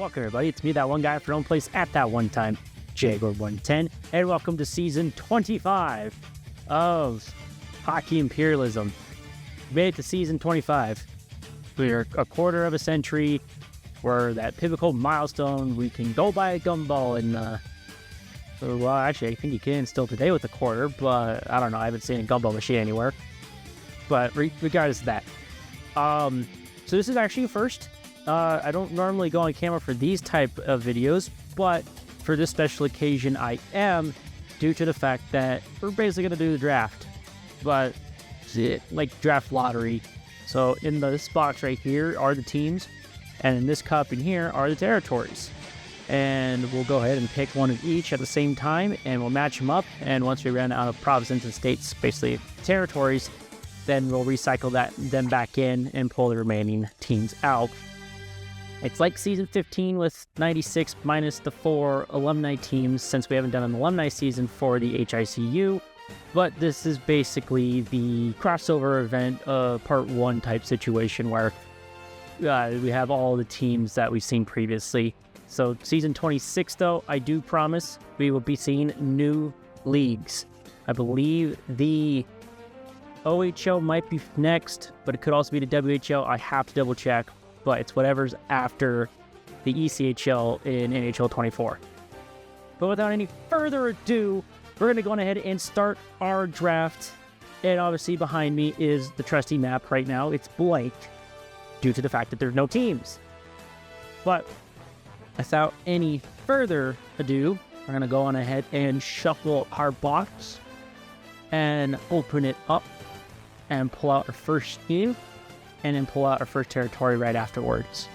Welcome everybody, it's me, that one guy for own place at that one time, Jaguar110, and welcome to season 25 of Hockey Imperialism. We made it to season 25. We're a quarter of a century. We're that pivotal milestone. We can go buy a gumball and well, actually, I think you can still today with a quarter, but I don't know. I haven't seen a gumball machine anywhere. But regardless of that, so this is actually a first. I don't normally go on camera for these type of videos, but for this special occasion, I am, due to the fact that we're basically gonna do the draft, but like draft lottery. So in this box right here are the teams, and in this cup in here are the territories. And we'll go ahead and pick one of each at the same time, and we'll match them up. And once we run out of provinces and states, basically territories, then we'll recycle them back in and pull the remaining teams out. It's like season 15 with 96 minus the 4 alumni teams, since we haven't done an alumni season for the HICU. But this is basically the crossover event, part 1 type situation where we have all the teams that we've seen previously. So season 26, though, I do promise we will be seeing new leagues. I believe the OHL might be next, but it could also be the WHL. I have to double check, but it's whatever's after the ECHL in NHL 24. But without any further ado, we're going to go ahead and start our draft. And obviously behind me is the trusty map right now. It's blank due to the fact that there's no teams. But without any further ado, we're going to go on ahead and shuffle our box and open it up and pull out our first team and then pull out our first territory right afterwards.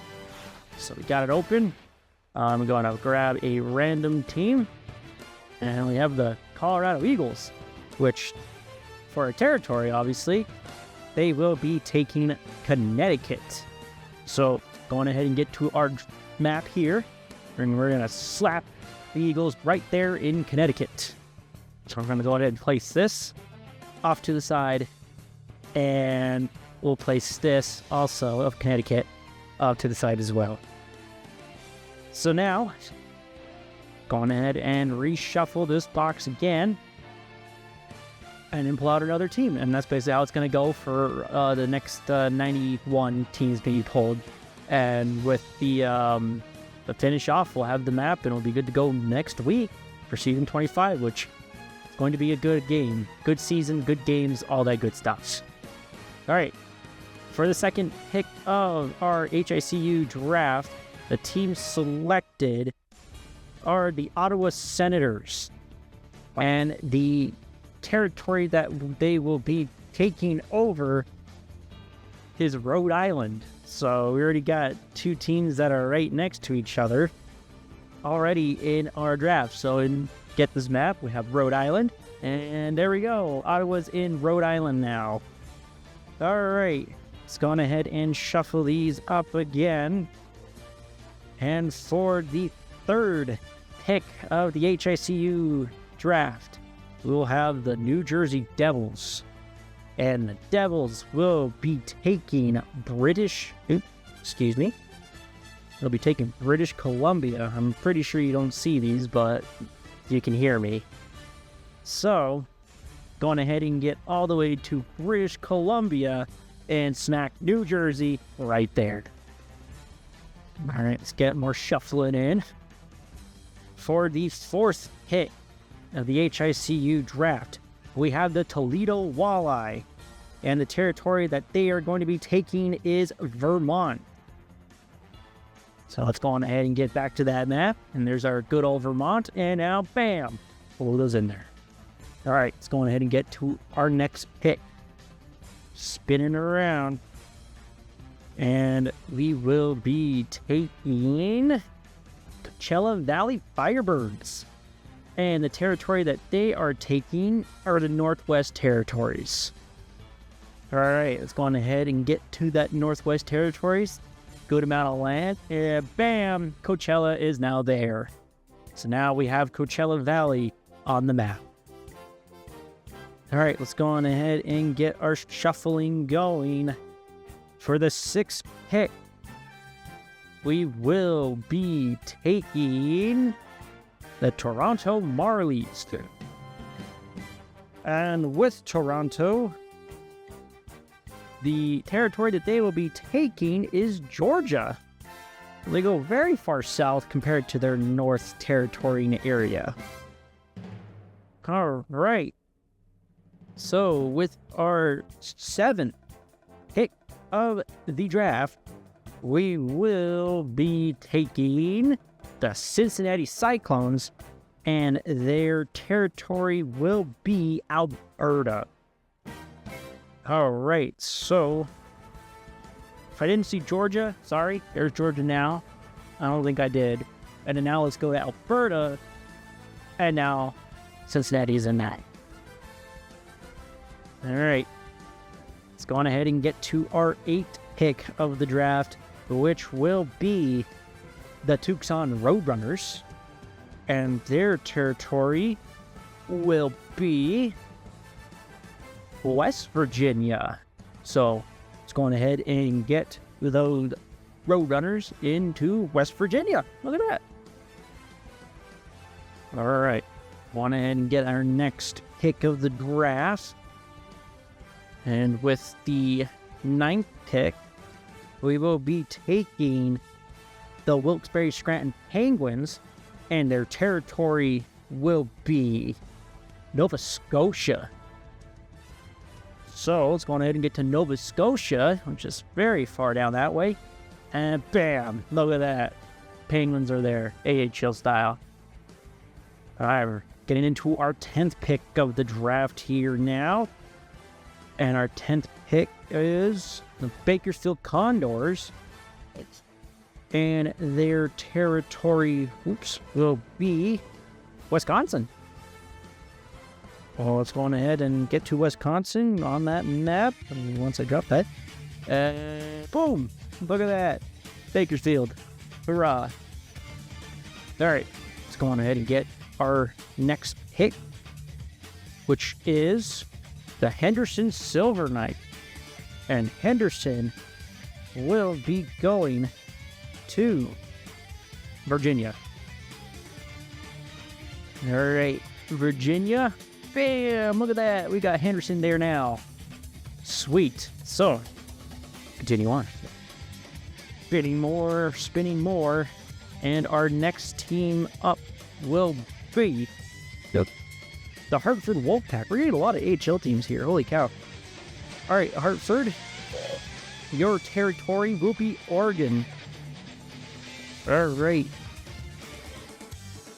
So we got it open. I'm going to grab a random team, and we have the Colorado Eagles, which for a territory, obviously, they will be taking Connecticut. So going ahead and get to our map here, and we're going to slap the Eagles right there in Connecticut. So we're going to go ahead and place this off to the side, and we'll place this also of Connecticut off to the side as well. So now, going ahead and reshuffle this box again, and then pull out another team. And that's basically how it's going to go for the next 91 teams being pulled. And with the finish off, we'll have the map, and it'll be good to go next week for season 25, which is going to be a good game, good season, good games, all that good stuff. All right, for the second pick of our HICU draft, the team selected are the Ottawa Senators, and the territory that they will be taking over is Rhode Island. So we already got two teams that are right next to each other already in our draft. So get this map, we have Rhode Island, and there we go. Ottawa's in Rhode Island now. All right, let's go on ahead and shuffle these up again. And for the third pick of the HICU draft, we'll have the New Jersey Devils. And the Devils will be taking they'll be taking British Columbia. I'm pretty sure you don't see these, but you can hear me. So, going ahead and get all the way to British Columbia and smack New Jersey right there. All right, let's get more shuffling in. For the fourth pick of the HICU draft, we have the Toledo Walleye, and the territory that they are going to be taking is Vermont. So let's go on ahead and get back to that map, and there's our good old Vermont, and now bam, pull those in there. All right, let's go on ahead and get to our next pick. Spinning around, and we will be taking Coachella Valley Firebirds. And the territory that they are taking are the Northwest Territories. All right, let's go on ahead and get to that Northwest Territories. Good amount of land. And bam, Coachella is now there. So now we have Coachella Valley on the map. All right, let's go on ahead and get our shuffling going. For the sixth pick we will be taking the Toronto Marlies. And with Toronto, the territory that they will be taking is Georgia. They go very far south compared to their North Territory area. All right. So with our 7th pick of the draft, we will be taking the Cincinnati Cyclones, and their territory will be Alberta. All right, so if I didn't see Georgia, sorry, there's Georgia now. I don't think I did. And then now let's go to Alberta, and now Cincinnati's in that. All right, let's go on ahead and get to our 8th pick of the draft, which will be the Tucson Roadrunners, and their territory will be West Virginia. So let's go on ahead and get those Roadrunners into West Virginia. Look at that. All right, go on ahead and get our next pick of the draft. And with the 9th pick, we will be taking the Wilkes-Barre Scranton Penguins, and their territory will be Nova Scotia. So let's go on ahead and get to Nova Scotia, which is very far down that way. And bam, look at that. Penguins are there, AHL style. All right, we're getting into our 10th pick of the draft here now. And our 10th pick is the Bakersfield Condors. And their territory, will be Wisconsin. Well, let's go on ahead and get to Wisconsin on that map. And once I drop that, boom! Look at that, Bakersfield! Hurrah! All right, let's go on ahead and get our next pick, which is the Henderson Silver Knight, and Henderson will be going to Virginia. All right, Virginia. Bam! Look at that. We got Henderson there now. Sweet. So, continue on. Spinning more. And our next team up will be the Hartford Wolfpack. We're getting a lot of AHL teams here. Holy cow. All right, Hartford. Your territory will be Oregon. All right.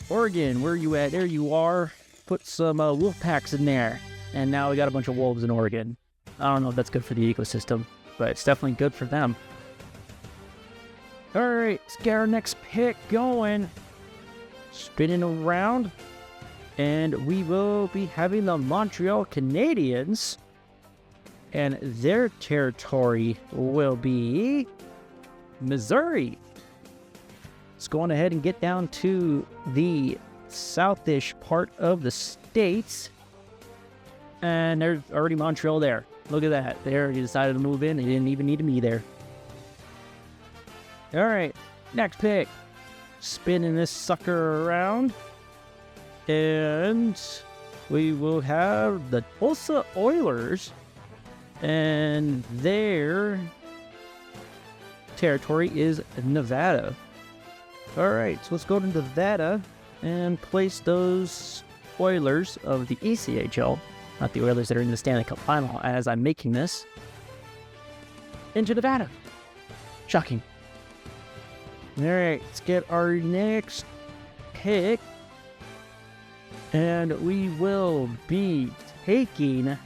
Oregon, where you at? There you are. Put some Wolfpacks in there. And now we got a bunch of wolves in Oregon. I don't know if that's good for the ecosystem, but it's definitely good for them. All right, let's get our next pick going. Spinning around. And we will be having the Montreal Canadiens. And their territory will be Missouri. Let's go on ahead and get down to the southish part of the states. And there's already Montreal there. Look at that. They already decided to move in. They didn't even need me there. All right, next pick. Spinning this sucker around. And we will have the Tulsa Oilers. And their territory is Nevada. All right, so let's go to Nevada and place those Oilers of the ECHL, not the Oilers that are in the Stanley Cup final as I'm making this, into Nevada. Shocking. All right, let's get our next pick. And we will be taking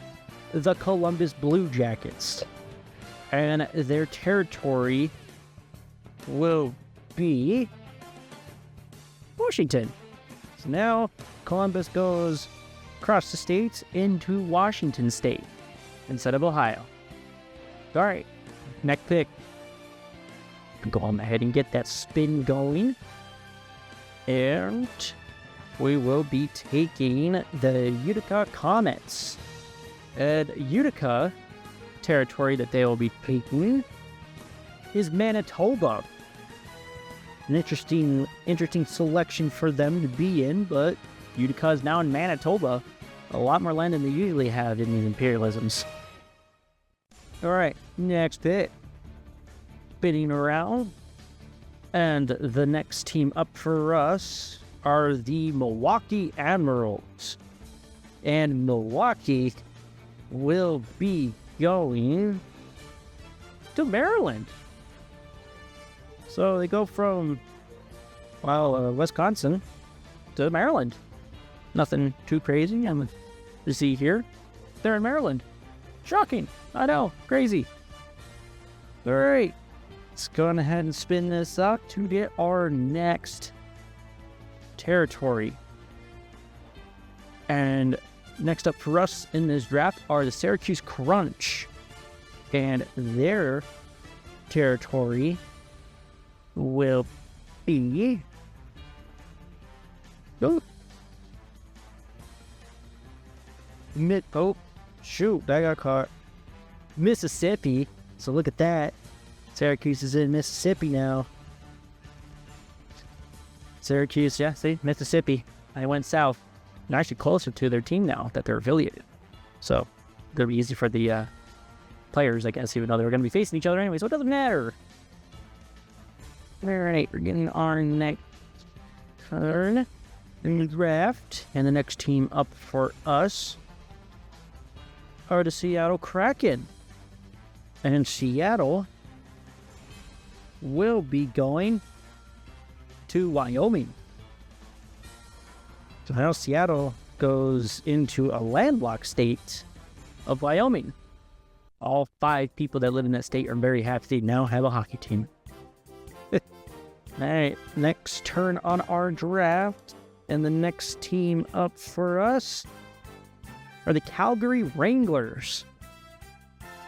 the Columbus Blue Jackets. And their territory will be Washington. So now Columbus goes across the states into Washington State instead of Ohio. All right, next pick. Go on ahead and get that spin going. And we will be taking the Utica Comets. And Utica territory that they will be taking is Manitoba. an interesting selection for them to be in, but Utica's now in Manitoba. A lot more land than they usually have in these Imperialisms. Alright, next pit. Spinning around. And the next team up for us are the Milwaukee Admirals. And Milwaukee will be going to Maryland. So they go from, Wisconsin to Maryland. Nothing too crazy. I'm to see here. They're in Maryland. Shocking. I know. Crazy. All right. Let's go ahead and spin this up to get our next territory. And next up for us in this draft are the Syracuse Crunch. And their territory will be... Shoot, I got caught. Mississippi. So look at that. Syracuse is in Mississippi now. Syracuse, yeah, see? Mississippi. I went south. They're actually closer to their team now that they're affiliated. So, it'll be easy for the players, I guess, even though they were going to be facing each other anyway, so it doesn't matter. Alright, we're getting our next turn in the draft. And the next team up for us are the Seattle Kraken. And Seattle will be going to Wyoming. So now Seattle goes into a landlocked state of Wyoming. All 5 people that live in that state are very happy they now have a hockey team. Alright, next turn on our draft. And the next team up for us are the Calgary Wranglers.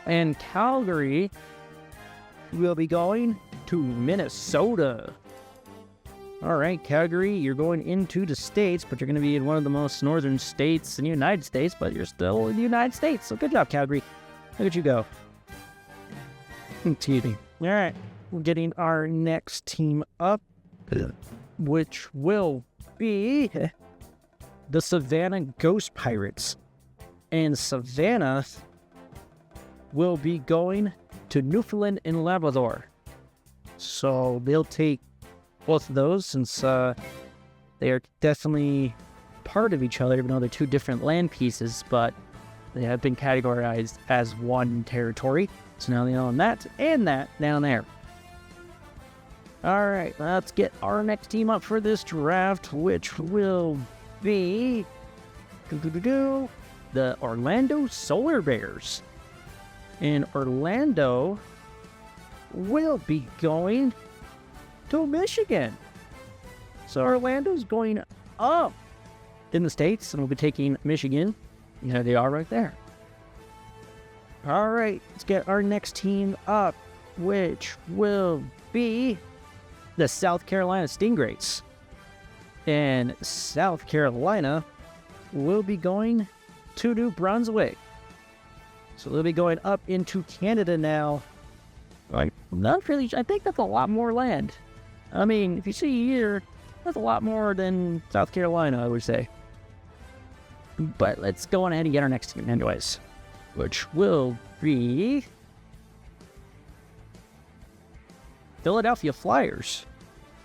And Calgary will be going to Minnesota. Alright, Calgary, you're going into the States, but you're going to be in one of the most northern states in the United States, but you're still in the United States. So good job, Calgary. Look at you go. Excuse me. Alright, we're getting our next team up, which will be the Savannah Ghost Pirates. And Savannah will be going to Newfoundland and Labrador. So they'll take both of those since they are definitely part of each other, even though they're 2 different land pieces, but they have been categorized as one territory. So now they own that and that down there. Alright, let's get our next team up for this draft, which will be the Orlando Solar Bears. And Orlando will be going to Michigan. So Orlando's going up in the States, and we'll be taking Michigan. Yeah, they are right there. All right, let's get our next team up, which will be the South Carolina Stingrays. And South Carolina will be going to New Brunswick. So they'll be going up into Canada now. Like, not really, I think that's a lot more land. I mean, if you see here, that's a lot more than South Carolina, I would say. But let's go on ahead and get our next team anyways, which will be Philadelphia Flyers.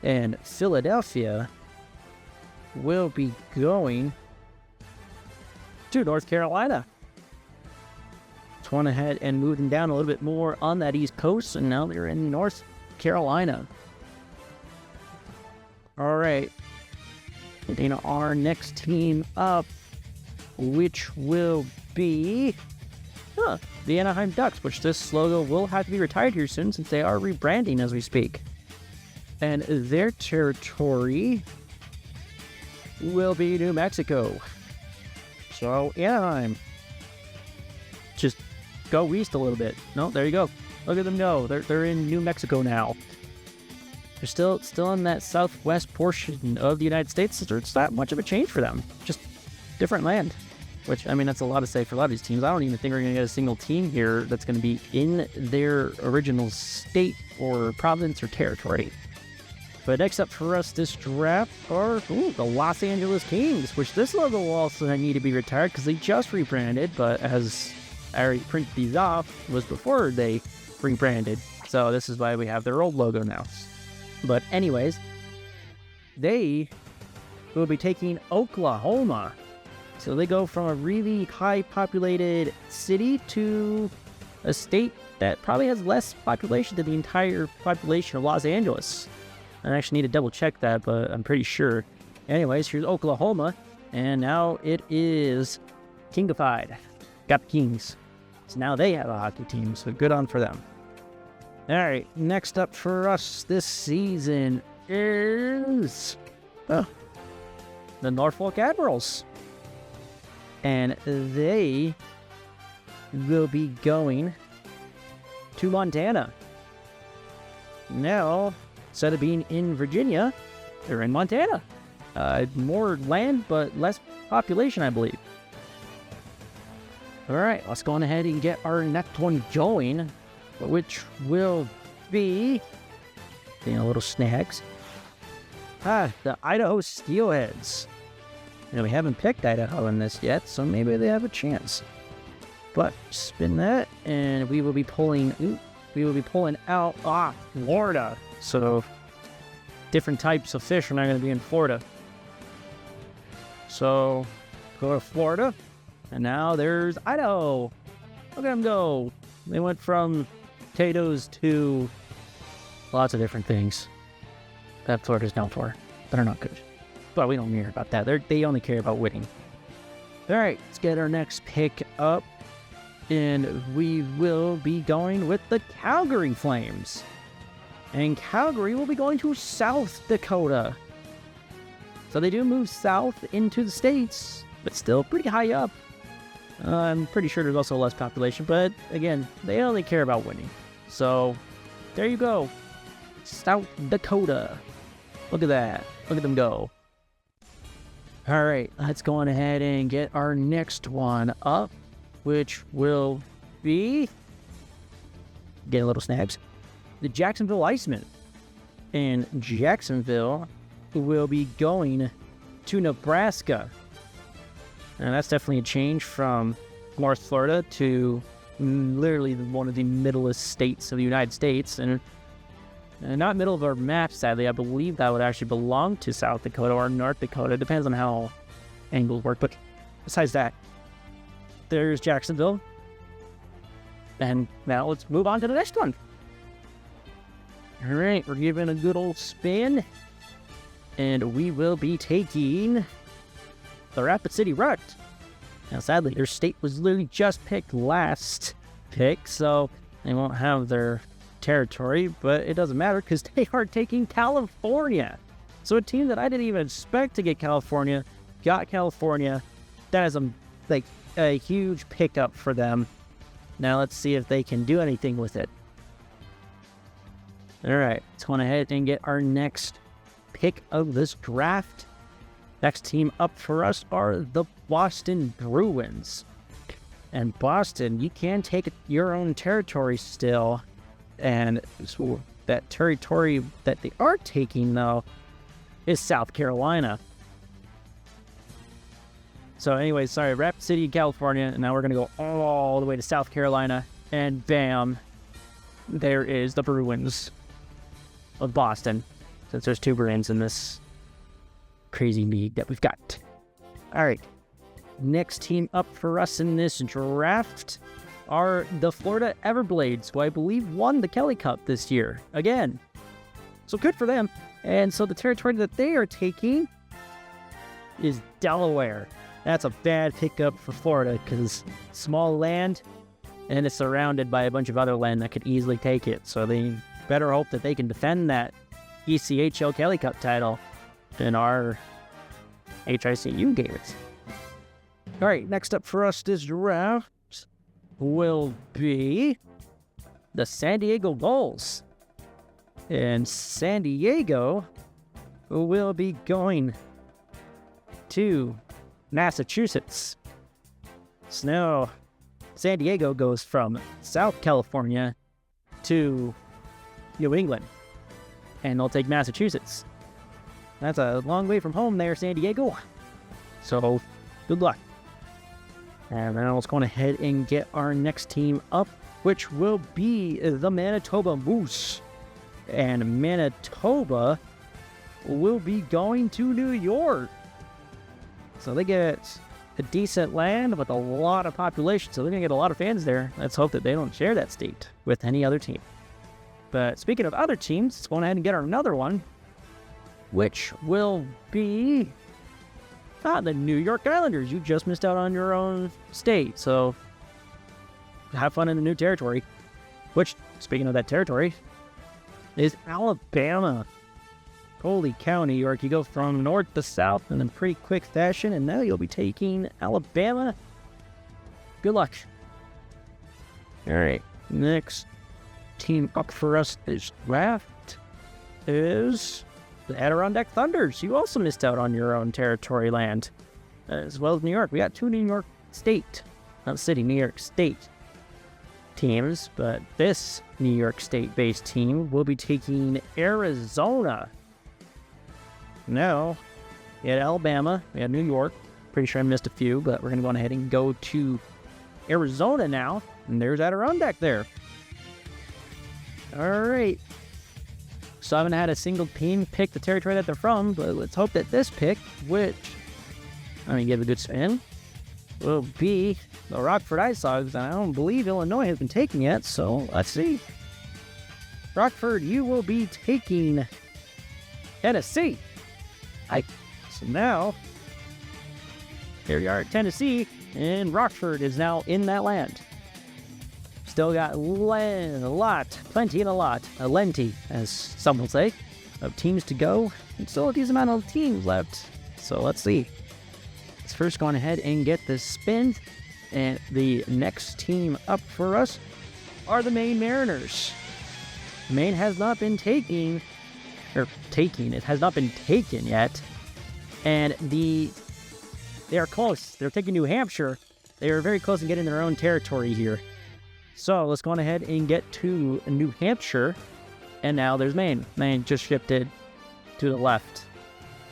And Philadelphia will be going to North Carolina. Went ahead and moving down a little bit more on that East Coast, and now they're in North Carolina. All right, getting our next team up, which will be the Anaheim Ducks, which this logo will have to be retired here soon since they are rebranding as we speak. And their territory will be New Mexico. So Anaheim, just go east a little bit. No, there you go. Look at them go. They're in New Mexico now. They're still in that southwest portion of the United States. So it's not much of a change for them. Just different land. Which, I mean, that's a lot to say for a lot of these teams. I don't even think we're going to get a single team here that's going to be in their original state or province or territory. But next up for us this draft are the Los Angeles Kings, which this logo will also need to be retired because they just rebranded, but as I already printed these off, was before they rebranded. So this is why we have their old logo now. But anyways, they will be taking Oklahoma. So they go from a really high populated city to a state that probably has less population than the entire population of Los Angeles. I actually need to double check that, but I'm pretty sure. Anyways, here's Oklahoma, and now it is Kingified. Got the Kings. So now they have a hockey team, so good on for them. All right, next up for us this season is the Norfolk Admirals. And they will be going to Montana. Now, instead of being in Virginia, they're in Montana. More land, but less population, I believe. All right, let's go on ahead and get our next one going, which will be, little snags. The Idaho Steelheads. We haven't picked Idaho in this yet, so maybe they have a chance. But spin that, and we will be pulling out Florida. So different types of fish are not going to be in Florida. So go to Florida, and now there's Idaho. Look at them go. They went from potatoes to lots of different things that Florida's known for that are not good. But we don't care about that. They only care about winning. All right, let's get our next pick up. And we will be going with the Calgary Flames. And Calgary will be going to South Dakota. So they do move south into the States, but still pretty high up. I'm pretty sure there's also less population, but again, they only care about winning. So there you go. South Dakota. Look at that. Look at them go. All right, let's go on ahead and get our next one up, which will be, get a little snags, the Jacksonville Icemen. And Jacksonville will be going to Nebraska. And that's definitely a change from North Florida to literally one of the middlest states of the United States. And not middle of our map, sadly. I believe that would actually belong to South Dakota or North Dakota. It depends on how angles work. But besides that, there's Jacksonville. And now let's move on to the next one. All right, we're giving a good old spin. And we will be taking the Rapid City Ruct. Now, sadly, their state was literally just picked last pick, so they won't have their territory, but it doesn't matter because they are taking California. So a team that I didn't even expect to get California got California. That is a huge pickup for them. Now let's see if they can do anything with it. All right, let's go ahead and get our next pick of this draft. Next team up for us are the Boston Bruins. And Boston, you can take your own territory still. And so that territory that they are taking, though, is South Carolina. So anyway, sorry, Rapid City, California, and now we're going to go all the way to South Carolina, and bam, there is the Bruins of Boston, since there's two Bruins in this crazy league that we've got. All right, next team up for us in this draft are the Florida Everblades, who I believe won the Kelly Cup this year again. So good for them. And so the territory that they are taking is Delaware. That's a bad pickup for Florida because small land and it's surrounded by a bunch of other land that could easily take it. So they better hope that they can defend that ECHL Kelly Cup title in our HICU games. All right, next up for us this draft will be the San Diego Gulls. And San Diego will be going to Massachusetts. So now San Diego goes from South California to New England. and they'll take Massachusetts. That's a long way from home there, San Diego. So, good luck. And now let's go ahead and get our next team up, which will be the Manitoba Moose. And Manitoba will be going to New York. So they get a decent land with a lot of population, so they're going to get a lot of fans there. Let's hope that they don't share that state with any other team. But speaking of other teams, let's go ahead and get another one, which will be the New York Islanders. You just missed out on your own state, so have fun in the new territory, which, speaking of that territory, is Alabama. Holy cow, New York. You go from north to south in a pretty quick fashion, and now you'll be taking Alabama. Good luck. All right, next team up for us this draft is the Adirondack Thunders. You also missed out on your own territory land, as well as New York. We got two New York State, not city, New York State teams, but this New York State-based team will be taking Arizona. Now, we had Alabama, we had New York. Pretty sure I missed a few, but we're going to go ahead and go to Arizona now, and there's Adirondack there. All right. So I haven't had a single team pick the territory that they're from, but let's hope that this pick, which, I mean, give it a good spin, will be the Rockford Ice Hogs, and I don't believe Illinois has been taken yet, so let's see. Rockford, you will be taking Tennessee. So now, here we are at Tennessee, and Rockford is now in that land. Still got plenty, as some will say, of teams to go, and still a decent amount of teams left. So let's see. Let's first go on ahead and get this spin, and the next team up for us are the Maine Mariners. Maine has not been it has not been taken yet, and they are close. They're taking New Hampshire. They are very close to getting their own territory here. So let's go on ahead and get to New Hampshire, and now there's Maine. Maine just shifted to the left.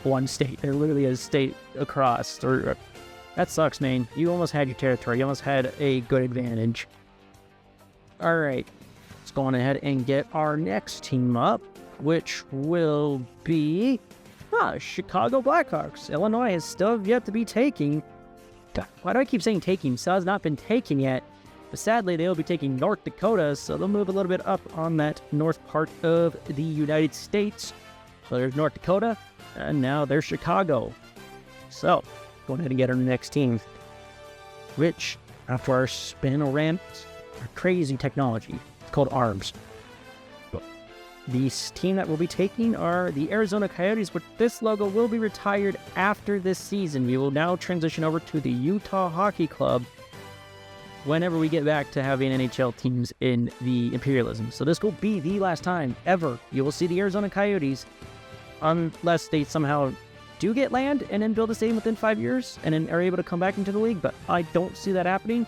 One state. They're literally a state across. That sucks, Maine. You almost had your territory. You almost had a good advantage. All right. Let's go on ahead and get our next team up, which will be Chicago Blackhawks. Illinois is still yet to be taken. Why do I keep saying taking? So has not been taken yet. But sadly, they'll be taking North Dakota, so they'll move a little bit up on that north part of the United States. So there's North Dakota, and now there's Chicago. So, go ahead and get our next team, which, after our spin around our crazy technology, it's called ARMS. The team that we'll be taking are the Arizona Coyotes, but this logo will be retired after this season. We will now transition over to the Utah Hockey Club whenever we get back to having NHL teams in the Imperialism. So this will be the last time ever you will see the Arizona Coyotes, unless they somehow do get land and then build a stadium within 5 years and then are able to come back into the league, but I don't see that happening.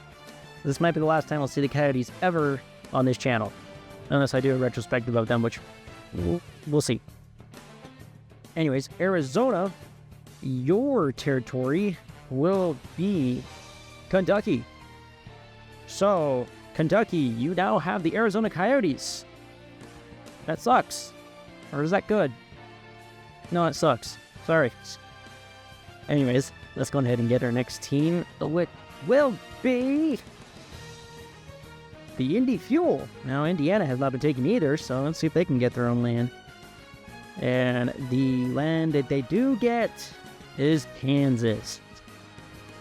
This might be the last time I'll see the Coyotes ever on this channel, unless I do a retrospective of them, which we'll see. Anyways, Arizona, your territory will be Kentucky. So, Kentucky, you now have the Arizona Coyotes. That sucks. Or is that good? No, it sucks. Sorry. Anyways, let's go ahead and get our next team, which will be the Indy Fuel. Now, Indiana has not been taken either, so let's see if they can get their own land. And the land that they do get is Kansas.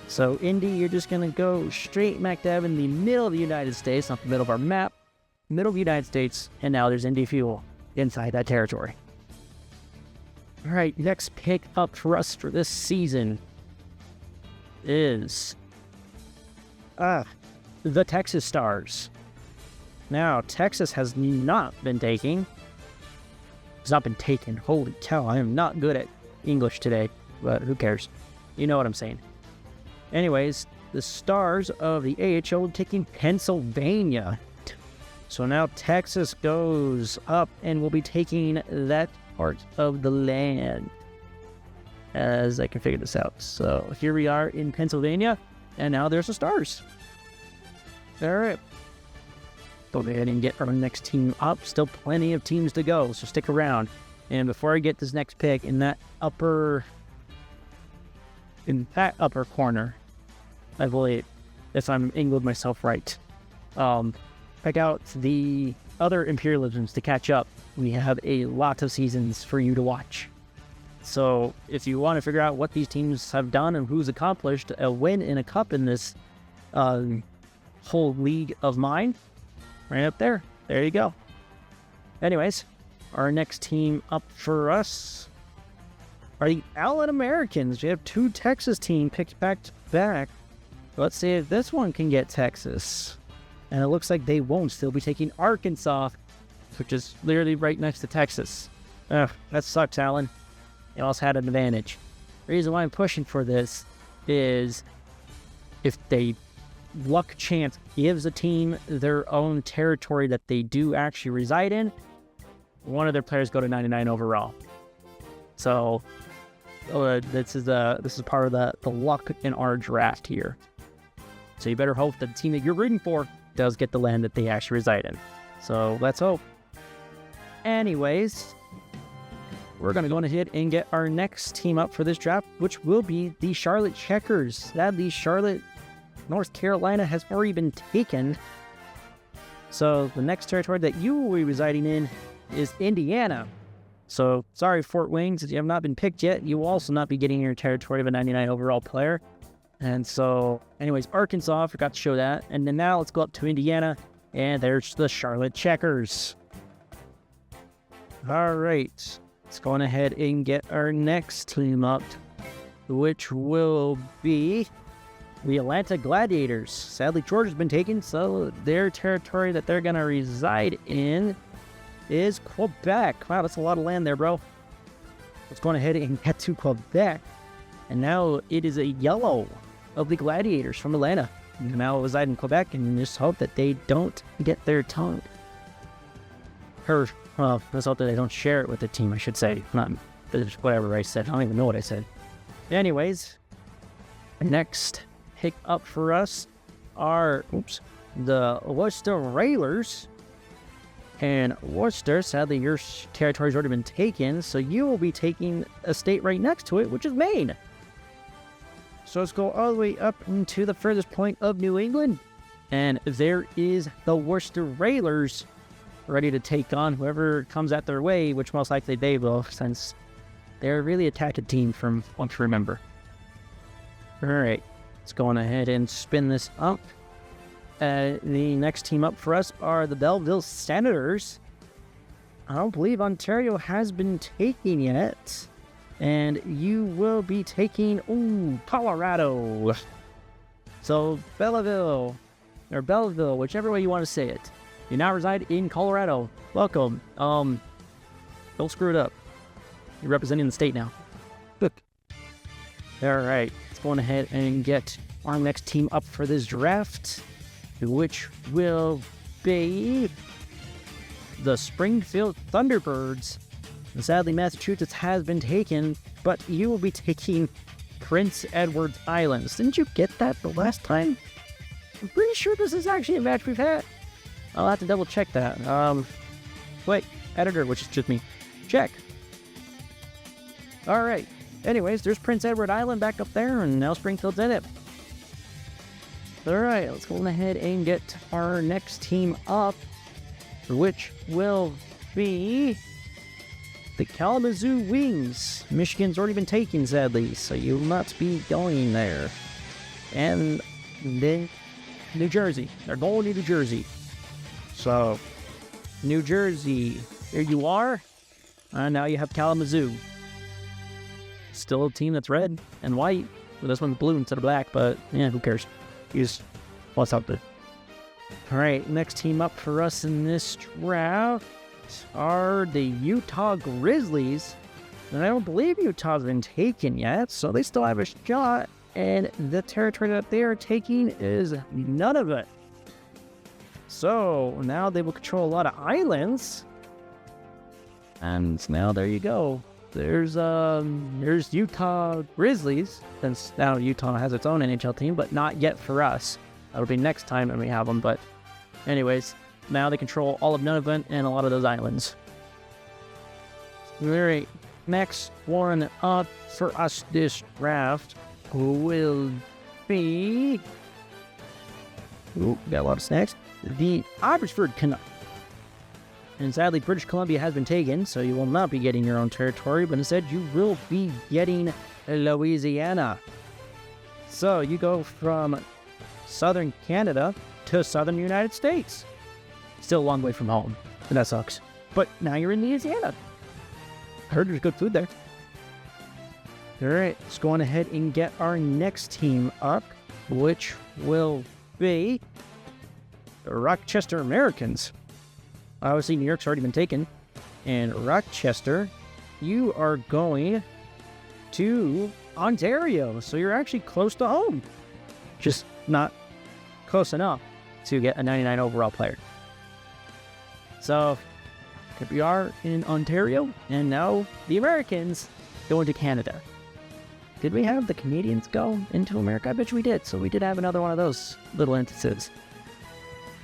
So, Indy, you're just going to go straight smack dab in the middle of the United States, not the middle of our map, middle of the United States, and now there's Indy Fuel inside that territory. All right, next pick up for us for this season is the Texas Stars. Now, Texas has not been taken. It's not been taken. Holy cow, I am not good at English today, but who cares? You know what I'm saying. Anyways, the Stars of the AHL are taking Pennsylvania. So now Texas goes up and will be taking that part of the land as I can figure this out. So here we are in Pennsylvania, and now there's the Stars. All right. Go ahead and get our next team up. Still plenty of teams to go, so stick around. And before I get this next pick, in that upper corner, I believe, if I'm angled myself right, check out the other Imperialisms to catch up. We have a lot of seasons for you to watch. So if you want to figure out what these teams have done and who's accomplished a win in a cup in this whole league of mine, right up there. There you go. Anyways, our next team up for us are the Allen Americans. We have 2 Texas teams picked back to back. Let's see if this one can get Texas. And it looks like they won't. They'll be taking Arkansas, which is literally right next to Texas. Ugh, that sucks, Allen. You also had an advantage. The reason why I'm pushing for this is if they luck chance gives a team their own territory that they do actually reside in, one of their players go to 99 overall. So this is part of the luck in our draft here. So you better hope that the team that you're rooting for does get the land that they actually reside in. So let's hope. Anyways, we're going to go ahead and get our next team up for this draft, which will be the Charlotte Checkers. Sadly, Charlotte, North Carolina has already been taken. So the next territory that you will be residing in is Indiana. So sorry, Fort Wayne, if you have not been picked yet, you will also not be getting your territory of a 99 overall player. And so, anyways, Arkansas, forgot to show that. And then now let's go up to Indiana, and there's the Charlotte Checkers. All right, let's go on ahead and get our next team up, which will be the Atlanta Gladiators. Sadly, Georgia's been taken, so their territory that they're going to reside in is Quebec. Wow, that's a lot of land there, bro. Let's go on ahead and get to Quebec. And now it is a yellow of the Gladiators from Atlanta. And now reside in Quebec, and just hope that they don't get their tongue. Well, let's hope that they don't share it with the team, I should say. Not whatever I said. I don't even know what I said. Anyways, next pick up for us are the Worcester Railers. And Worcester, sadly, your territory's already been taken, so you will be taking a state right next to it, which is Maine. So let's go all the way up into the furthest point of New England. And there is the Worcester Railers, ready to take on whoever comes at their way, which most likely they will, since they're a really attached team from what to remember. All right, let's go on ahead and spin this up. The next team up for us are the Belleville Senators. I don't believe Ontario has been taken yet. And you will be taking, Colorado. So Belleville, or Belleville, whichever way you want to say it. You now reside in Colorado. Welcome. Don't screw it up. You're representing the state now. Look. All right, let's go on ahead and get our next team up for this draft, which will be the Springfield Thunderbirds. Sadly, Massachusetts has been taken, but you will be taking Prince Edward Islands. Didn't you get that the last time? I'm pretty sure this is actually a match we've had. I'll have to double check that. Wait, editor, which is just me. Check. All right. Anyways, there's Prince Edward Island back up there, and now Springfield's in it. All right, let's go ahead and get our next team up, which will be the Kalamazoo Wings. Michigan's already been taken, sadly, so you will not be going there. And then New Jersey. They're going to New Jersey. So, New Jersey, here you are. And now you have Kalamazoo. Still a team that's red and white. Well, this one's blue instead of black, but yeah, who cares? What's up there? All right, next team up for us in this draft are the Utah Grizzlies. And I don't believe Utah's been taken yet, so they still have a shot. And the territory that they are taking is none of it. So now they will control a lot of islands. And now there you go. There's Utah Grizzlies, since now Utah has its own NHL team, but not yet for us. That'll be next time when we have them. But anyways, now they control all of Nunavut and a lot of those islands. All right, next one up for us this draft will be... Ooh, got a lot of snacks. The Abbotsford Canucks. And sadly, British Columbia has been taken, so you will not be getting your own territory, but instead you will be getting Louisiana. So you go from southern Canada to southern United States. Still a long way from home, and that sucks. But now you're in Louisiana. I heard there's good food there. Alright, let's go on ahead and get our next team up, which will be the Rochester Americans. Obviously, New York's already been taken. And Rochester, you are going to Ontario. So you're actually close to home. Just not close enough to get a 99 overall player. So, here we are in Ontario. And now the Americans go into Canada. Did we have the Canadians go into America? I bet you we did. So we did have another one of those little instances.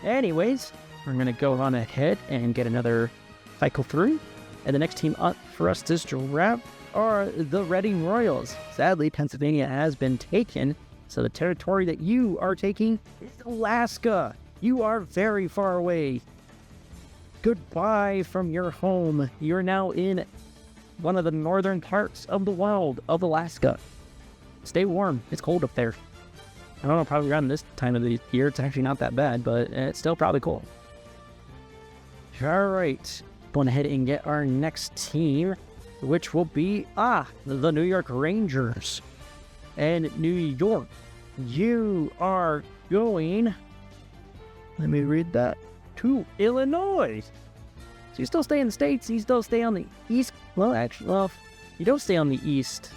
Anyways, we're going to go on ahead and get another cycle through. And the next team up for us this draft are the Reading Royals. Sadly, Pennsylvania has been taken. So the territory that you are taking is Alaska. You are very far away. Goodbye from your home. You're now in one of the northern parts of the world of Alaska. Stay warm. It's cold up there. I don't know, probably around this time of the year, it's actually not that bad, but it's still probably cool. Alright, going ahead and get our next team, which will be, the New York Rangers. And New York, you are going, let me read that, to Illinois. So you still stay in the States, you still stay on the East, well, you don't stay on the East,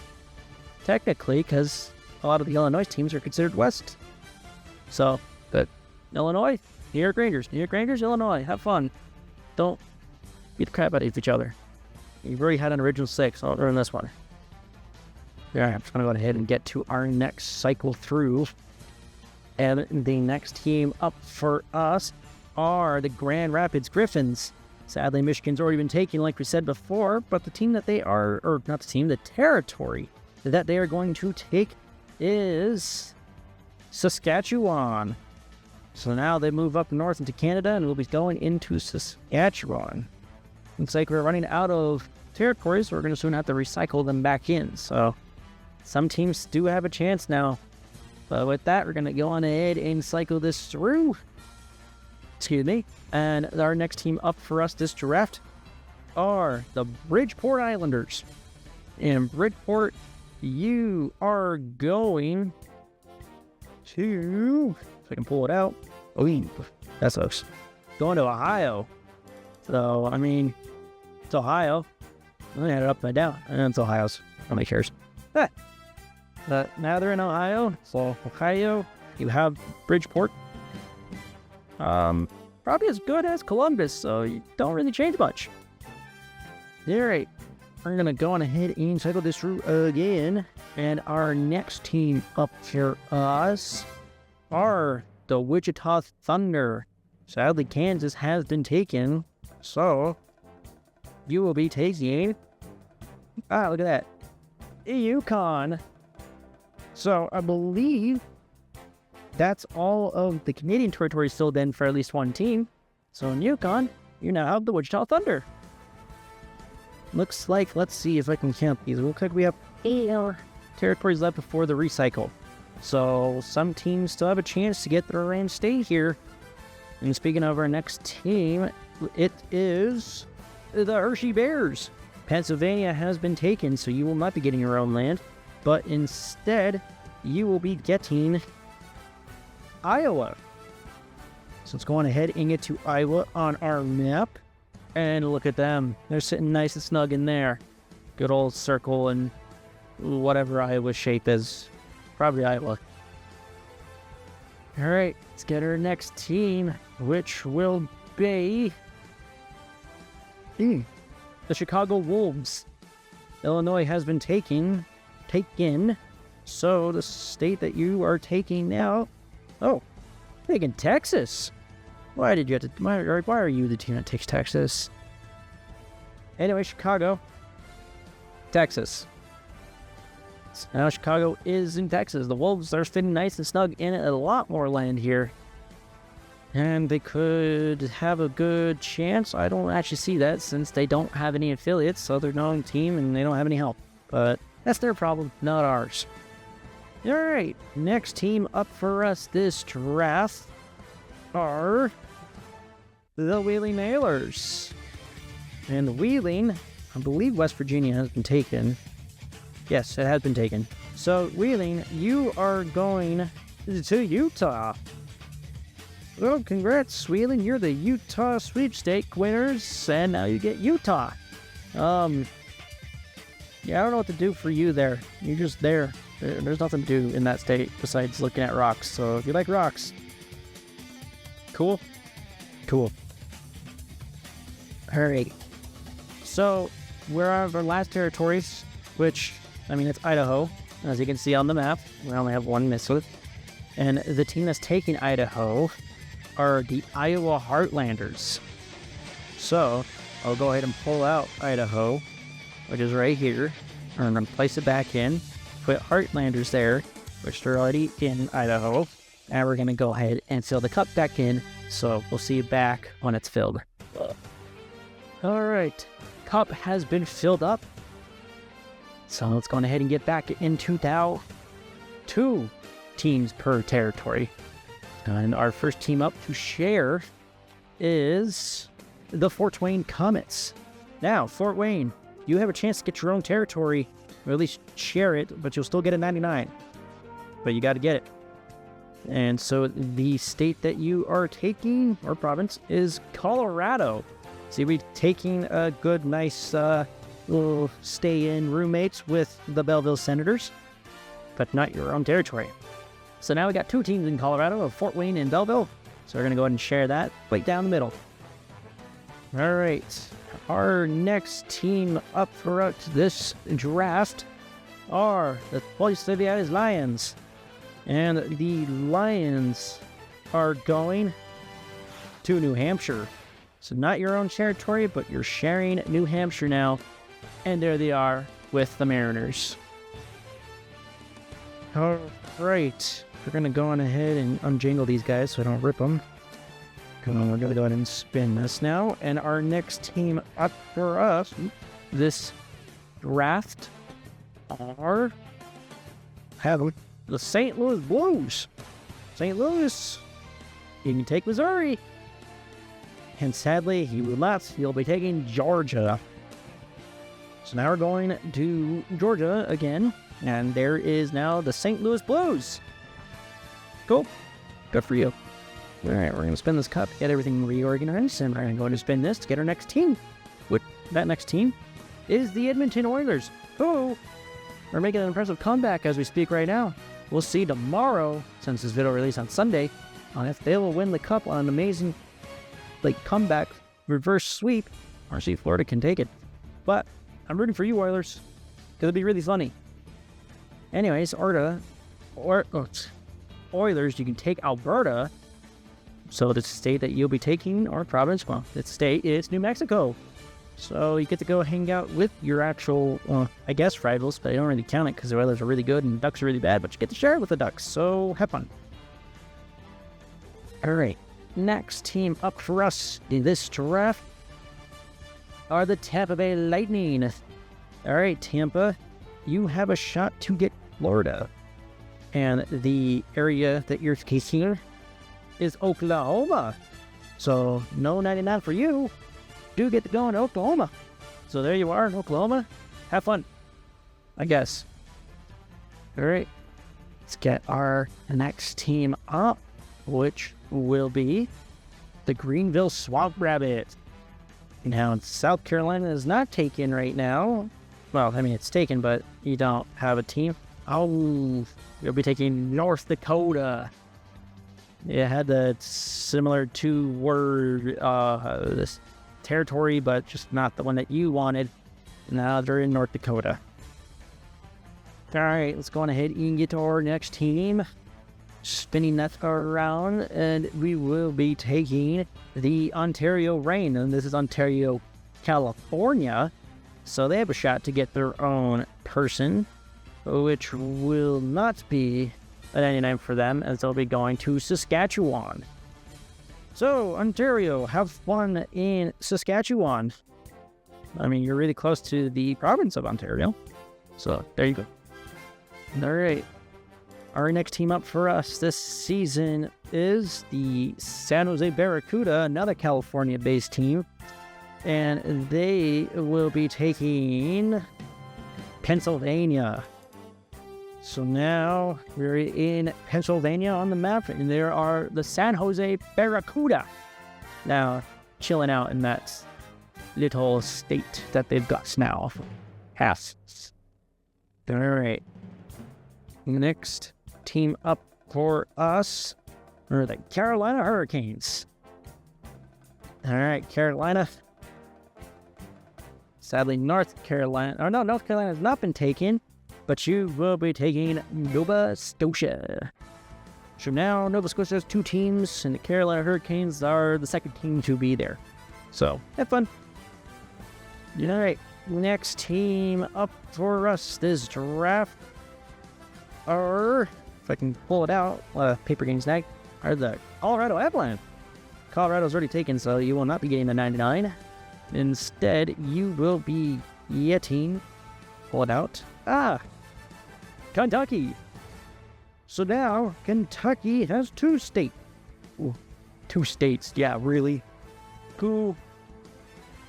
technically, because a lot of the Illinois teams are considered West. So, but Illinois, New York Rangers, Illinois, have fun. Don't beat the crap out of each other. You've already had an original 6, I'll ruin this one. Alright, I'm just going to go ahead and get to our next cycle through. And the next team up for us are the Grand Rapids Griffins. Sadly, Michigan's already been taken, like we said before, but the team that they are, or not the team, the territory that they are going to take is Saskatchewan. So now they move up north into Canada and we'll be going into Saskatchewan. Looks like we're running out of territories, so we're going to soon have to recycle them back in. So some teams do have a chance now. But with that, we're going to go on ahead and cycle this through. Excuse me. And our next team up for us this draft are the Bridgeport Islanders. In Bridgeport, you are going to, if I can pull it out. Oh, that sucks. Going to Ohio. So, I mean, it's Ohio. I had it upside down. And it's Ohio's. Nobody cares. But now they're in Ohio. So, Ohio, you have Bridgeport. Probably as good as Columbus, so you don't really change much. Alright. We're going to go on ahead and cycle this through again. And our next team up for us are the Wichita Thunder. Sadly, Kansas has been taken. So, you will be taking... look at that. Yukon. So, I believe that's all of the Canadian territory still then for at least one team. So, in Yukon, you now have the Wichita Thunder. Looks like, let's see if I can count these. It looks like we have 8 territories left before the recycle. So some teams still have a chance to get their and stay here. And speaking of our next team, it is the Hershey Bears. Pennsylvania has been taken, so you will not be getting your own land. But instead, you will be getting Iowa. So let's go on ahead and get to Iowa on our map. And look at them. They're sitting nice and snug in there. Good old circle and whatever Iowa's shape is. Probably Iowa. All right, let's get our next team, which will be the Chicago Wolves. Illinois has been taken. So the state that you are taking now, taking Texas. Why did you have to? Why are you the team that takes Texas? Anyway, Chicago, Texas. Now Chicago is in Texas. The Wolves are fitting nice and snug in a lot more land here. And they could have a good chance. I don't actually see that since they don't have any affiliates, so they're not on team and they don't have any help. But that's their problem, not ours. Alright, next team up for us this draft are the Wheeling Nailers. And the Wheeling, I believe West Virginia has been taken. Yes, it has been taken. So, Wheeling, you are going to Utah. Well, congrats, Wheeling. You're the Utah sweepstake winners, and now you get Utah. Yeah, I don't know what to do for you there. You're just there. There's nothing to do in that state besides looking at rocks. So, if you like rocks, cool. Cool. Alright. So, we're out of our last territories, which, it's Idaho, as you can see on the map. We only have one missile. And the team that's taking Idaho are the Iowa Heartlanders. So, I'll go ahead and pull out Idaho, which is right here. I'm going to place it back in, put Heartlanders there, which are already in Idaho. And we're going to go ahead and fill the cup back in, so we'll see you back when it's filled. Alright, cup has been filled up. So let's go ahead and get back into Dow. 2 teams per territory. And our first team up to share is the Fort Wayne Comets. Now, Fort Wayne, you have a chance to get your own territory, or at least share it, but you'll still get a 99. But you got to get it. And so the state that you are taking, or province, is Colorado. So you'll be taking a good, nice little stay-in roommates with the Belleville Senators, but not your own territory. So now we got 2 teams in Colorado, of Fort Wayne and Belleville. So we're going to go ahead and share that right down the middle. All right. Our next team up for this draft are the Police Lions. And the Lions are going to New Hampshire. So not your own territory, but you're sharing New Hampshire now. And there they are with the Mariners. All right. We're going to go on ahead and unjingle these guys so I don't rip them. We're going to go ahead and spin this now. And our next team up for us, this draft, are the St. Louis Blues. St. Louis, you can take Missouri. And sadly, he will not. He'll be taking Georgia. So now we're going to Georgia again. And there is now the St. Louis Blues. Cool. Good for you. All right, we're going to spin this cup, get everything reorganized, and we're going to go and spin this to get our next team. That next team is the Edmonton Oilers, who are making an impressive comeback as we speak right now. We'll see tomorrow, since this video released on Sunday, on if they will win the cup on an amazing comeback reverse sweep, or see if Florida can take it. But I'm rooting for you, Oilers, because it'll be really funny. Anyways, Oilers, you can take Alberta. So the state that you'll be taking, or province, well, the state is New Mexico. So you get to go hang out with your actual, rivals, but I don't really count it because the Oilers are really good and the Ducks are really bad, but you get to share it with the Ducks, so have fun. Alright, next team up for us in this draft are the Tampa Bay Lightning. Alright, Tampa, you have a shot to get Florida. And the area that you're taking is Oklahoma. So, no 99 for you. Do get to go in Oklahoma. So there you are in Oklahoma. Have fun, I guess. Alright, let's get our next team up, which will be the Greenville Swamp Rabbit. Now, South Carolina is not taken right now. Well, it's taken, but you don't have a team. Oh, you'll be taking North Dakota. It had the similar two-word this territory, but just not the one that you wanted. Now they're in North Dakota. All right, let's go on ahead and get to our next team. Spinning that around, and we will be taking the Ontario Reign. And this is Ontario, California. So they have a shot to get their own person, which will not be a 99 for them, as they'll be going to Saskatchewan. So, Ontario, have fun in Saskatchewan. I mean, you're really close to the province of Ontario. So, there you go. All right. Our next team up for us this season is the San Jose Barracuda, another California-based team. And they will be taking Pennsylvania. So now we're in Pennsylvania on the map, and there are the San Jose Barracuda. Now, chilling out in that little state that they've got now. Half. All right. Next team up for us are the Carolina Hurricanes. All right, Carolina. Sadly, North Carolina has not been taken, but you will be taking Nova Scotia. So now Nova Scotia has two teams, and the Carolina Hurricanes are the second team to be there. So, have fun. All right, next team up for us this draft are, if I can pull it out, paper game snag, are the Colorado Avalanche. Colorado's already taken, so you will not be getting the 99. Instead, you will be getting, pull it out, Kentucky. So now, Kentucky has two states. Yeah, really. Two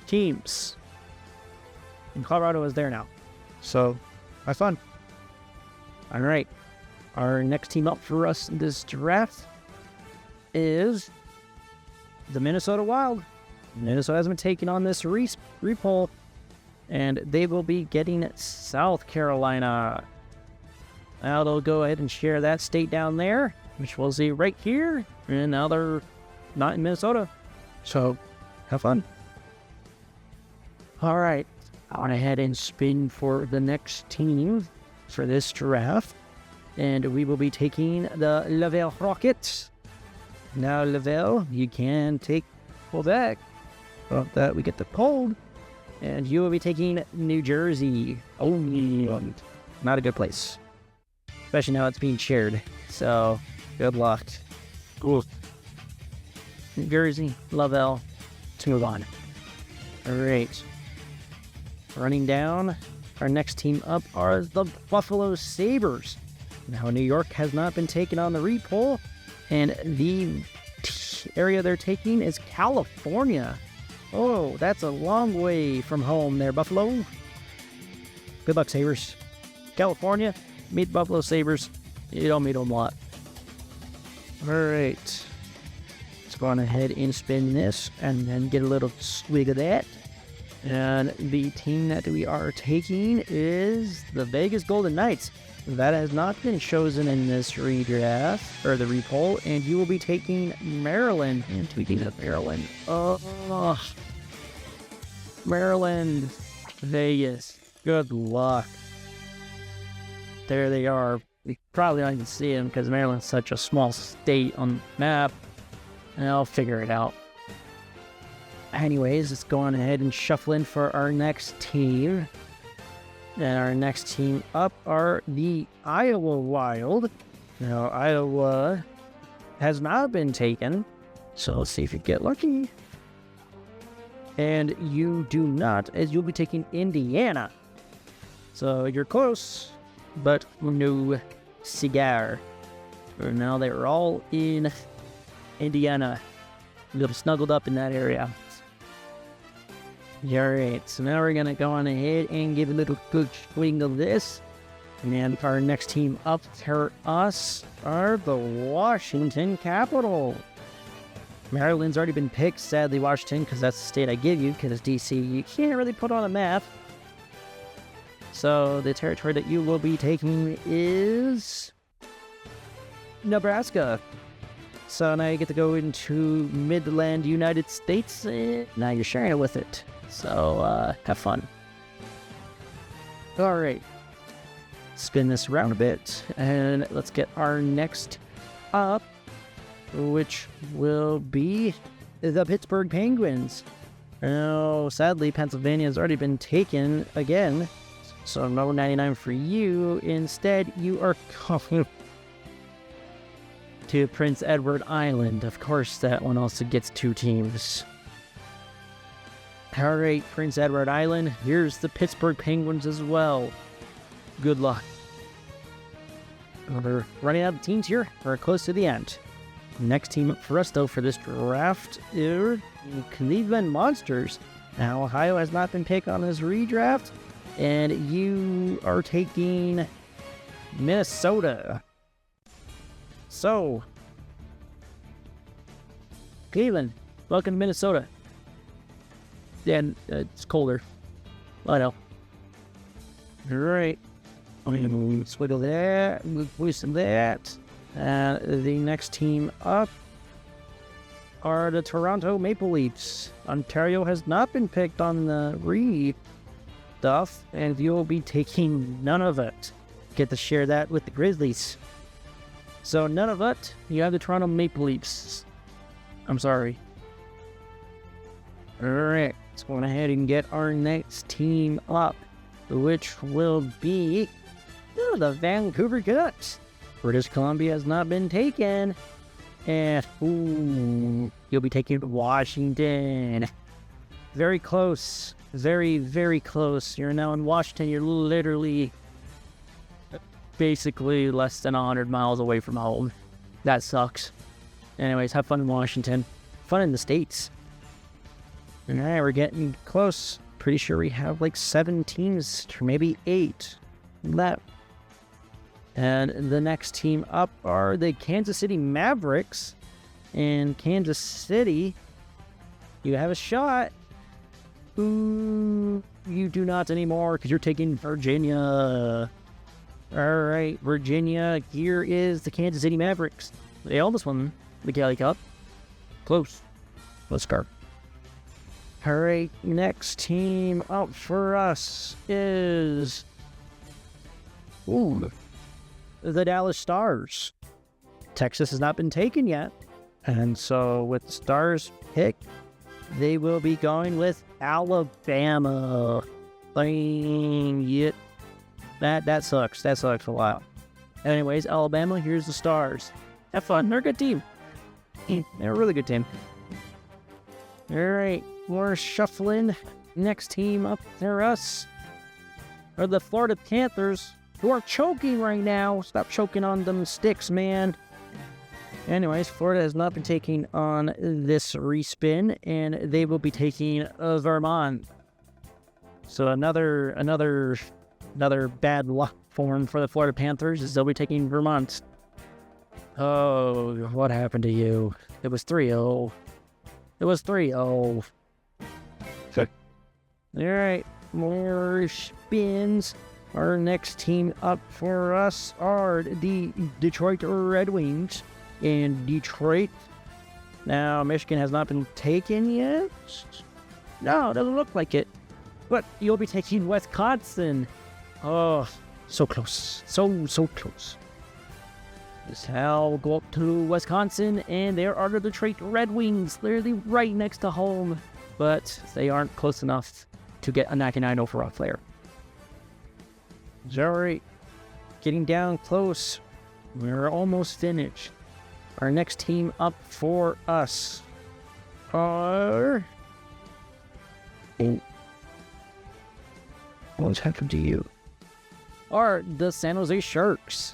teams. And Colorado is there now. So, have fun. All right. Our next team up for us in this draft is the Minnesota Wild. Minnesota has been taking on this repoll, and they will be getting South Carolina. Now they'll go ahead and share that state down there, which we'll see right here. And now they're not in Minnesota. So, have fun. All right. I went ahead and spin for the next team for this draft. And we will be taking the Laval Rockets. Now, Laval, you can pull back. Well, that we get the cold. And you will be taking New Jersey. Oh, not a good place. Especially now it's being shared. So, good luck. Cool. New Jersey, Laval. Let's move on. All right. Running down, our next team up are the Buffalo Sabres. Now, New York has not been taken on the repoll, and the area they're taking is California. Oh, that's a long way from home there, Buffalo. Good luck, Sabres. California, meet Buffalo Sabres. You don't meet them a lot. All right. Let's go on ahead and spin this, and then get a little swig of that. And the team that we are taking is the Vegas Golden Knights. That has not been chosen in this redraft, or the repoll, and you will be taking Maryland. And tweeting at Maryland. Oh, Maryland, Vegas. Good luck. There they are. We probably don't even see them because Maryland's such a small state on the map. And I'll figure it out. Anyways, let's go on ahead and shuffle in for our next team. And our next team up are the Iowa Wild. Now, Iowa has not been taken, so let's see if you get lucky. And you do not, as you'll be taking Indiana. So you're close, but no cigar. Now they're all in Indiana. A little snuggled up in that area. Alright, so now we're going to go on ahead and give a little quick swing of this. And our next team up for us are the Washington Capitals. Maryland's already been picked, sadly, Washington, because that's the state I give you, because it's DC. You can't really put on a map. So the territory that you will be taking is Nebraska. So now you get to go into Midland, United States, and now you're sharing it with it. So have fun. All right. Spin this around a bit, and let's get our next up, which will be the Pittsburgh Penguins. Now, sadly, Pennsylvania has already been taken again, so no 99 for you. Instead, you are going to Prince Edward Island. Of course, that one also gets 2 teams. All right, Prince Edward Island. Here's the Pittsburgh Penguins as well. Good luck. We're running out of teams here. We're close to the end. Next team up for us, though, for this draft is Cleveland Monsters. Now, Ohio has not been picked on this redraft, and you are taking Minnesota. So, Cleveland, welcome to Minnesota. Yeah, it's colder. I know. All right. Swiggle there, loosen that. The next team up are the Toronto Maple Leafs. Ontario has not been picked on the re stuff, and you'll be taking none of it. Get to share that with the Grizzlies. So none of it. You have the Toronto Maple Leafs. I'm sorry. Alright, let's go ahead and get our next team up, which will be the Vancouver Canucks. British Columbia has not been taken. And, you'll be taking Washington. Very close. Very, very close. You're now in Washington. You're literally basically less than 100 miles away from home. That sucks. Anyways, have fun in Washington. Fun in the States. Alright, we're getting close. Pretty sure we have like 7 teams, or maybe 8 left. And the next team up are the Kansas City Mavericks. And Kansas City, you have a shot. Ooh, you do not anymore because you're taking Virginia. All right, Virginia, here is the Kansas City Mavericks. They almost won the Kelly Cup. Close. Let's go. All right, next team up for us is the Dallas Stars. Texas has not been taken yet. And so with the Stars pick, they will be going with Alabama. That sucks. That sucks a lot. Anyways, Alabama, here's the Stars. Have fun. They're a good team. They're a really good team. All right, we're shuffling. Next team up there, us, are the Florida Panthers, who are choking right now. Stop choking on them sticks, man. Anyways, Florida has not been taking on this respin, and they will be taking Vermont. So another bad luck form for the Florida Panthers is they'll be taking Vermont. Oh, what happened to you? It was 3-0. It was 3-0. Okay. All right, more spins. Our next team up for us are the Detroit Red Wings. In Detroit. Now, Michigan has not been taken yet. No, it doesn't look like it. But you'll be taking Wisconsin. Oh, so close. So close. This hell will go up to Wisconsin, and there are the Detroit Red Wings, literally right next to home. But they aren't close enough to get a 99 overall player. Sorry. Getting down close. We're almost finished. Our next team up for us are... What's happened to you? Are the San Jose Sharks.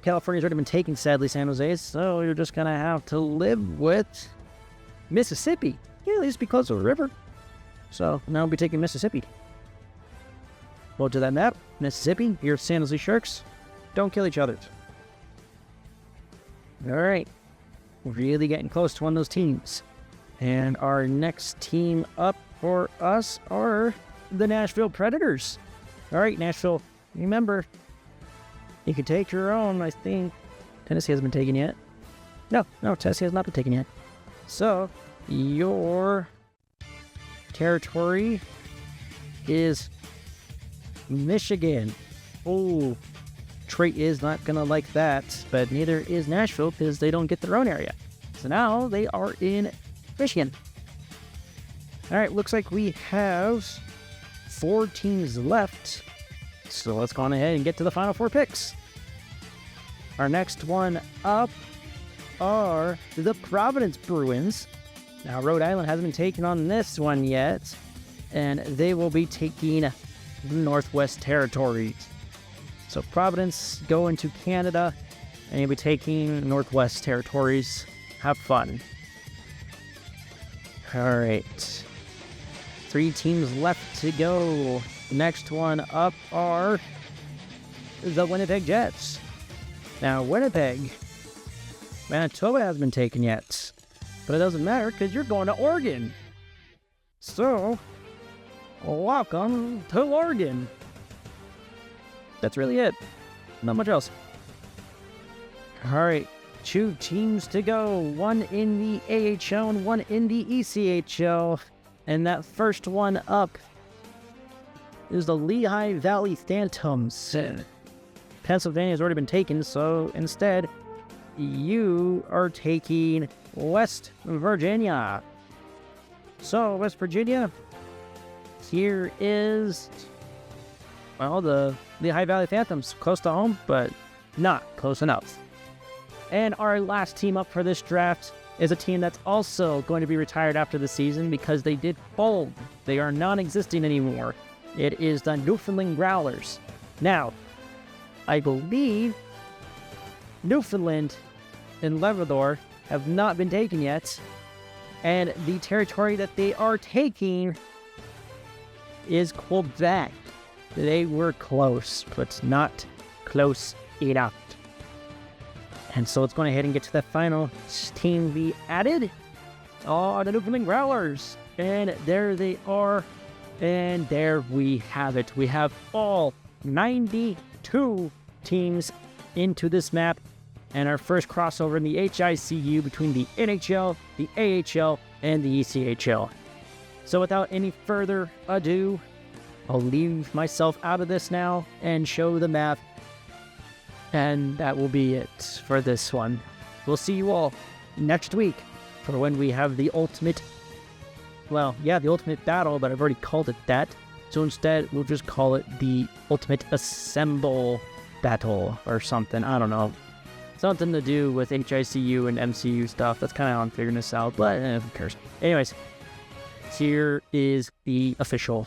California's already been taken, sadly, San Jose, so you're just going to have to live with Mississippi. Yeah, at least be close to the river. So now we'll be taking Mississippi. Go to that map. Mississippi, your San Jose Sharks. Don't kill each other. All right, we're really getting close to one of those teams. And our next team up for us are the Nashville Predators. All right, Nashville, remember, you can take your own, I think. Tennessee hasn't been taken yet. No, Tessie has not been taken yet. So, your territory is Michigan. Oh, Trey is not going to like that, but neither is Nashville because they don't get their own area. So now they are in Michigan. All right, looks like we have 4 teams left. So let's go on ahead and get to the final 4 picks. Our next one up are the Providence Bruins. Now, Rhode Island hasn't been taken on this one yet, and they will be taking the Northwest Territories. So Providence going to Canada, and you'll be taking Northwest Territories. Have fun. All right. 3 teams left to go. The next one up are the Winnipeg Jets. Now, Winnipeg, Manitoba hasn't been taken yet, but it doesn't matter because you're going to Oregon. So, welcome to Oregon. That's really it. Not much else. All right, 2 teams to go. 1 in the AHL and 1 in the ECHL. And that first one up is the Lehigh Valley Phantoms. Pennsylvania has already been taken, so instead, you are taking West Virginia. So, West Virginia, here is, well, the Lehigh Valley Phantoms. Close to home, but not close enough. And our last team up for this draft is a team that's also going to be retired after the season because they did fold. They are non-existing anymore. It is the Newfoundland Growlers. Now, I believe Newfoundland and Labrador have not been taken yet, and the territory that they are taking is Quebec. They were close, but not close enough. And so let's go ahead and get to the final team we added. Oh, the Newfoundland Growlers. And there they are. And there we have it. We have all 92 teams into this map. And our first crossover in the HICU between the NHL, the AHL, and the ECHL. So without any further ado, I'll leave myself out of this now and show the map. And that will be it for this one. We'll see you all next week for when we have the ultimate, well, yeah, the ultimate battle, but I've already called it that. So instead, we'll just call it the ultimate assemble battle or something. I don't know. Something to do with HICU and MCU stuff. That's kind of how I'm figuring this out, but who cares? Anyways, here is the official